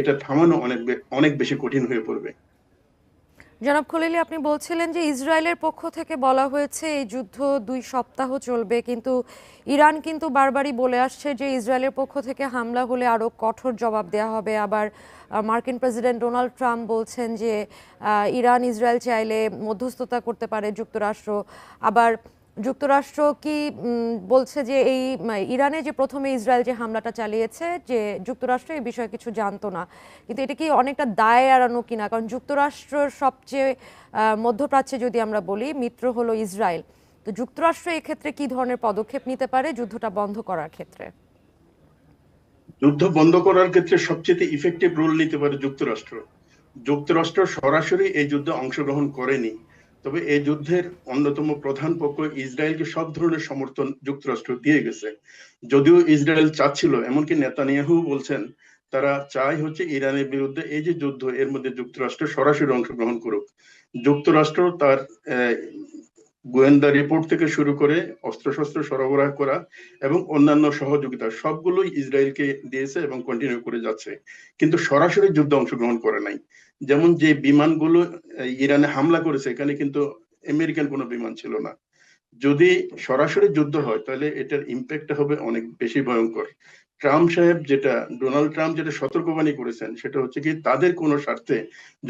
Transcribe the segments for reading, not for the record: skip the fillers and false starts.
এটা থামানো অনেক বেশি কঠিন হয়ে পড়বে। জনাব খলিলি, আপনি বলছিলেন যে ইসরায়েলের পক্ষ থেকে বলা হয়েছে এই যুদ্ধ 2 সপ্তাহ চলবে, কিন্তু ইরান কিন্তু বারবারই বলে আসছে যে ইসরায়েলের পক্ষ থেকে হামলা হলে আরও কঠোর জবাব দেওয়া হবে। আবার মার্কিন প্রেসিডেন্ট ডোনাল্ড ট্রাম্প বলছেন যে ইরান ইসরায়েল চাইলে মধ্যস্থতা করতে পারে যুক্তরাষ্ট্র। আবার যুক্তরাষ্ট্র কি বলছে যে এই ইরানে যে প্রথমে ইসরায়েল যে হামলাটা চালিয়েছে, যে যুক্তরাষ্ট্র এই বিষয়ে কিছু জানতো না। কিন্তু এটা কি অনেকটা দায় এড়ানো কিনা? কারণ যুক্তরাষ্ট্রের সবচেয়ে মধ্যপ্রাচ্যে যদি আমরা বলি মিত্র হলো ইসরায়েল। তো যুক্তরাষ্ট্র এক্ষেত্রে কি ধরনের পদক্ষেপ নিতে পারে যুদ্ধটা বন্ধ করার ক্ষেত্রে? যুদ্ধ বন্ধ করার ক্ষেত্রে সবচেয়ে ইফেক্টিভ রোল নিতে পারে যুক্তরাষ্ট্র। যুক্তরাষ্ট্র সরাসরি এই যুদ্ধে অংশগ্রহণ করেনি, তবে এই যুদ্ধের অন্যতম প্রধান পক্ষ ইসরায়েলকে সব ধরনের সমর্থন যুক্তরাষ্ট্র দিয়ে গেছে। যদিও ইসরায়েল চাচ্ছিল, এমনকি নেতানিয়াহু বলছেন তারা চায় হচ্ছে ইরানের বিরুদ্ধে এই যে যুদ্ধ, এর মধ্যে যুক্তরাষ্ট্র সরাসরি অংশগ্রহণ করুক। যুক্তরাষ্ট্র তার আহ, গোয়েন্দা রিপোর্ট থেকে শুরু করে অস্ত্রশস্ত্র সরবরাহ করা এবং অন্যান্য সহযোগিতা সবগুলোই ইসরায়েলকে দিয়েছে এবং কন্টিনিউ করে যাচ্ছে, কিন্তু সরাসরি যুদ্ধে অংশগ্রহণ করে নাই। যেমন যে বিমানগুলো ইরানে হামলা করেছে, এখানে কিন্তু আমেরিকান কোনো বিমান ছিল না। যদি সরাসরি যুদ্ধ হয় তাহলে এটার ইম্প্যাক্ট হবে অনেক বেশি ভয়ঙ্কর। ডোনাল্ড ট্রাম্প যেটা সতর্কবাণী করেছেন সেটা হচ্ছে কি, তাদের কোনো স্বার্থে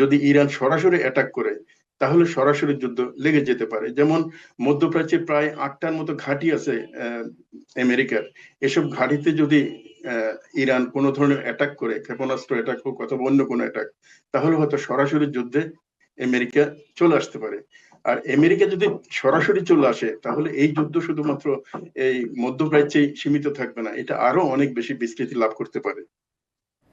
যদি ইরান সরাসরি অ্যাটাক করে তাহলে সরাসরি যুদ্ধ লেগে যেতে পারে। যেমন মধ্যপ্রাচ্যে প্রায় 8টার মতো ঘাঁটি আছে আমেরিকার। এসব ঘাঁটিতে যদি আহ, ইরান কোনো ধরনের অ্যাটাক করে, ক্ষেপণাস্ত্র অ্যাটাক হোক অথবা অন্য কোনো অ্যাটাক, তাহলে হয়তো সরাসরি যুদ্ধে আমেরিকা চলে আসতে পারে। আর আমেরিকা যদি সরাসরি চলে আসে তাহলে এই যুদ্ধ শুধুমাত্র এই মধ্যপ্রাচ্যেই সীমিত থাকবে না, এটা আরো অনেক বেশি বিস্তৃতি লাভ করতে পারে।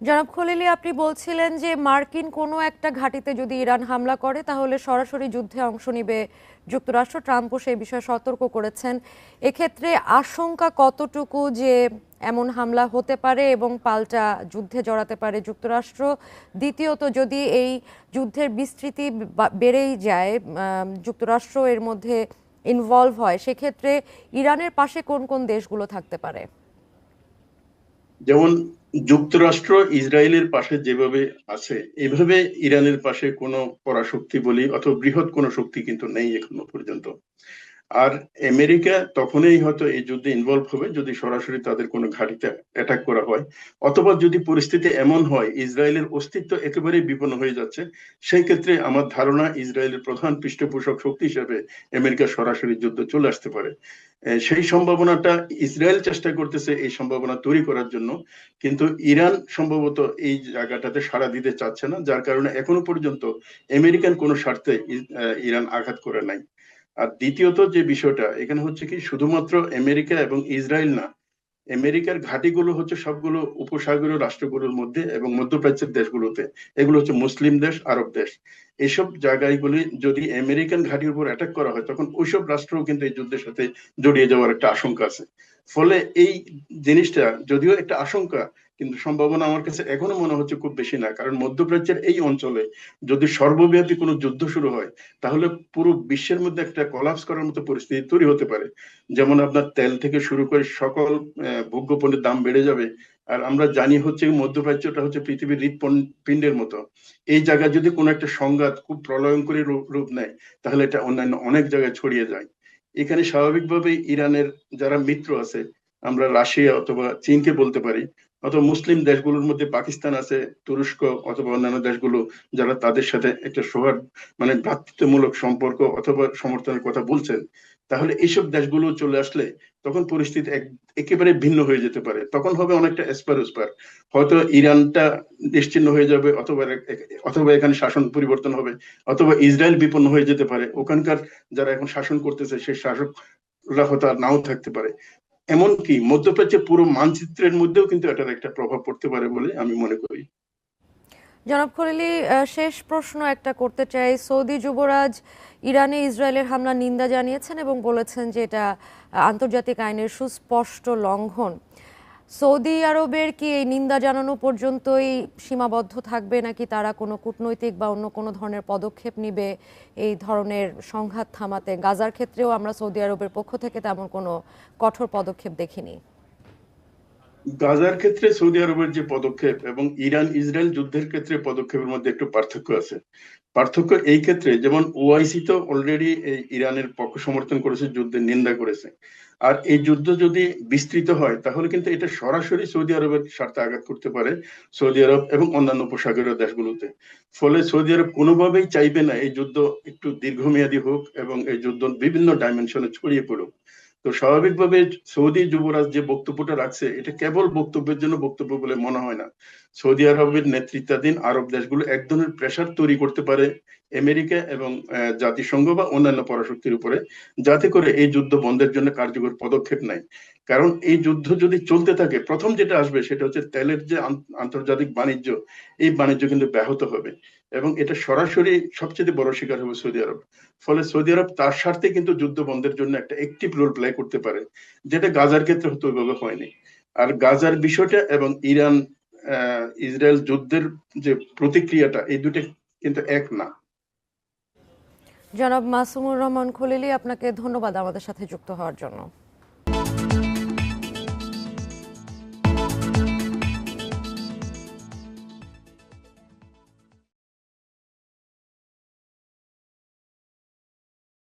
জনাব খলিলি, আপনি বলছিলেন যে মার্কিন কোনো একটা ঘাঁটিতে যদি ইরান হামলা করে তাহলে সরাসরি যুদ্ধে অংশ নিবে যুক্তরাষ্ট্র। ট্রাম্পও সেই বিষয়ে সতর্ক করেছেন। এক্ষেত্রে আশঙ্কা কতটুকু যে এমন হামলা হতে পারে এবং পাল্টা যুদ্ধে জড়াতে পারে যুক্তরাষ্ট্র? দ্বিতীয়ত, যদি এই যুদ্ধের বিস্তৃতি বেড়েই যায়, যুক্তরাষ্ট্র এর মধ্যে ইনভলভ হয়, সেক্ষেত্রে ইরানের পাশে কোন কোন দেশগুলো থাকতে পারে? যেমন যুক্তরাষ্ট্র ইসরায়েলের পাশে যেভাবে আছে, এভাবে ইরানের পাশে কোনো পরাশক্তি বলি অথবা বৃহৎ কোনো শক্তি কিন্তু নেই এখনো পর্যন্ত। আর আমেরিকা তখনই হয়তো এই যুদ্ধে ইনভলভ হবে যদি সরাসরি তাদের কোনো ঘাঁটিতে অ্যাটাক করা হয়, অথবা যদি পরিস্থিতি এমন হয় ইসরায়েলের অস্তিত্ব একেবারেই বিপন্ন হয়ে যাচ্ছে, সেই ক্ষেত্রে আমার ধারণা ইসরায়েলের প্রধান পৃষ্ঠপোষক শক্তি হিসেবে আমেরিকা সরাসরি যুদ্ধ চলে আসতে পারে। সেই সম্ভাবনাটা ইসরায়েল চেষ্টা করতেছে এই সম্ভাবনা তৈরি করার জন্য, কিন্তু ইরান সম্ভবত এই জায়গাটাতে সাড়া দিতে চাচ্ছে না, যার কারণে এখনো পর্যন্ত আমেরিকান কোনো স্বার্থে ইরান আঘাত করে নাই। আর দ্বিতীয়ত যে বিষয়টা এখানে হচ্ছে কি, শুধুমাত্র আমেরিকা এবং ইসরায়েল না, আমেরিকার ঘাঁটিগুলো হচ্ছে সবগুলো উপসাগরীয় রাষ্ট্রগুলোর মধ্যে এবং মধ্যপ্রাচ্যের দেশগুলোতে। এগুলো হচ্ছে মুসলিম দেশ, আরব দেশ। এইসব জায়গাগুলি যদি আমেরিকান ঘাঁটির উপর অ্যাটাক করা হয় তখন ওইসব রাষ্ট্রও কিন্তু এই যুদ্ধের সাথে জড়িয়ে যাওয়ার একটা আশঙ্কা আছে। ফলে এই জিনিসটা যদিও একটা আশঙ্কা, কিন্তু সম্ভাবনা আমার কাছে এখনো মনে হচ্ছে খুব বেশি না, কারণ মধ্যপ্রাচ্যের এই অঞ্চলে যদি সর্বব্যাপী কোনো যুদ্ধ শুরু হয় তাহলে পুরো বিশ্বের মধ্যে একটা কলাপস করার মতো পরিস্থিতি তৈরি হতে পারে। যেমন আপনার তেল থেকে শুরু করে সকল ভোগ্য পণ্যের দাম বেড়ে যাবে। আর আমরা জানি হচ্ছে মধ্যপ্রাচ্যটা হচ্ছে পৃথিবীর হৃৎপিণ্ডের মতো। এই জায়গায় যদি কোনো একটা সংঘাত খুব প্রলয়ঙ্করী রূপ নেয় তাহলে এটা অন্যান্য অনেক জায়গায় ছড়িয়ে যায়। এখানে স্বাভাবিকভাবেই ইরানের যারা মিত্র আছে, আমরা রাশিয়া অথবা চীনকে বলতে পারি, অথবা মুসলিম দেশগুলোর মধ্যে পাকিস্তান আছে, তুরস্ক অথবা অন্যান্য দেশগুলো, যারা তাদের সাথে একটা সৌহার্দ মানে ভ্রাতৃত্বমূলক সম্পর্ক অথবা সমর্থনের কথা বলছেন, তাহলে এইসব দেশগুলো চলে আসলে তখন পরিস্থিতি একেবারে ভিন্ন হয়ে যেতে পারে। তখন হবে অনেকটা এসপার উসপার। হয়তো ইরানটা নিশ্চিহ্ন হয়ে যাবে, অথবা অথবা এখানে শাসন পরিবর্তন হবে, অথবা ইসরায়েল বিপন্ন হয়ে যেতে পারে। ওখানকার যারা এখন শাসন করতেছে সেই শাসকরা হয়তো আর নাও থাকতে পারে। এমনকি মধ্যপ্রাচ্যের পুরো মানচিত্রের মধ্যেও কিন্তু এটার একটা প্রভাব পড়তে পারে বলে আমি মনে করি। জনাব খলিলি, শেষ প্রশ্ন একটা করতে চাই। সৌদি যুবরাজ ইরানে ইসরায়েলের হামলার নিন্দা জানিয়েছেন এবং বলেছেন যে এটা আন্তর্জাতিক আইনের সুস্পষ্ট লঙ্ঘন। সৌদি আরবের কি এই নিন্দা জানানো পর্যন্তই সীমাবদ্ধ থাকবে, নাকি তারা কোনো কূটনৈতিক বা অন্য কোনো ধরনের পদক্ষেপ নিবে এই ধরনের সংঘাত থামাতে? গাজার ক্ষেত্রেও আমরা সৌদি আরবের পক্ষ থেকে তেমন কোনো কঠোর পদক্ষেপ দেখিনি। গাজার ক্ষেত্রে সৌদি আরবের যে পদক্ষেপ এবং ইরান ইসরায়েল যুদ্ধের ক্ষেত্রে পদক্ষেপের মধ্যে একটু পার্থক্য আছে। পার্থক্য এই ক্ষেত্রে, যেমন ওআইসি তো অলরেডি এই ইরানের পক্ষ সমর্থন করেছে, যুদ্ধের নিন্দা করেছে। আর এই যুদ্ধ যদি বিস্তৃত হয় তাহলে কিন্তু এটা সরাসরি সৌদি আরবের স্বার্থে আঘাত করতে পারে, সৌদি আরব এবং অন্যান্য উপসাগরীয় দেশগুলোতে। ফলে সৌদি আরব কোনোভাবেই চাইবে না এই যুদ্ধ একটু দীর্ঘমেয়াদী হোক এবং এই যুদ্ধ বিভিন্ন ডাইমেনশনে ছড়িয়ে পড়ুক। তো স্বাভাবিকভাবে সৌদি যুবরাজ যে বক্তব্যটা রাখছে এটা কেবল বক্তব্যের জন্য বক্তব্য বলে মনে হয় না। সৌদি আরবের নেতৃত্বাধীন আরব দেশগুলো এক ধরনের প্রেসার তৈরি করতে পারে আমেরিকা এবং জাতিসংঘ বা অন্যান্য পরাশক্তির উপরে, যাতে করে এই যুদ্ধ বন্ধের জন্য কার্যকর পদক্ষেপ নেয়। কারণ এই যুদ্ধ যদি চলতে থাকে, প্রথম যেটা আসবে সেটা হচ্ছে তেলের যে আন্তর্জাতিক বাণিজ্য, এই বাণিজ্য কিন্তু ব্যাহত হবে এবং এটা সরাসরি সবচেয়ে বড় শিকার হবে সৌদি আরব। ফলে সৌদি আরব তার স্বার্থে কিন্তু যুদ্ধ বন্ধের জন্য একটা অ্যাক্টিভ রোল প্লে করতে পারে, যেটা গাজার ক্ষেত্রে হয়তো ওইভাবে হয়নি। আর গাজার বিষয়টা এবং ইরান ইসরায়েল যুদ্ধের যে প্রতিক্রিয়াটা, এই দুটো কিন্তু এক না। জনাব মাসুমুর রহমান খলিলি, আপনাকে ধন্যবাদ আমাদের সাথে যুক্ত হওয়ার জন্য।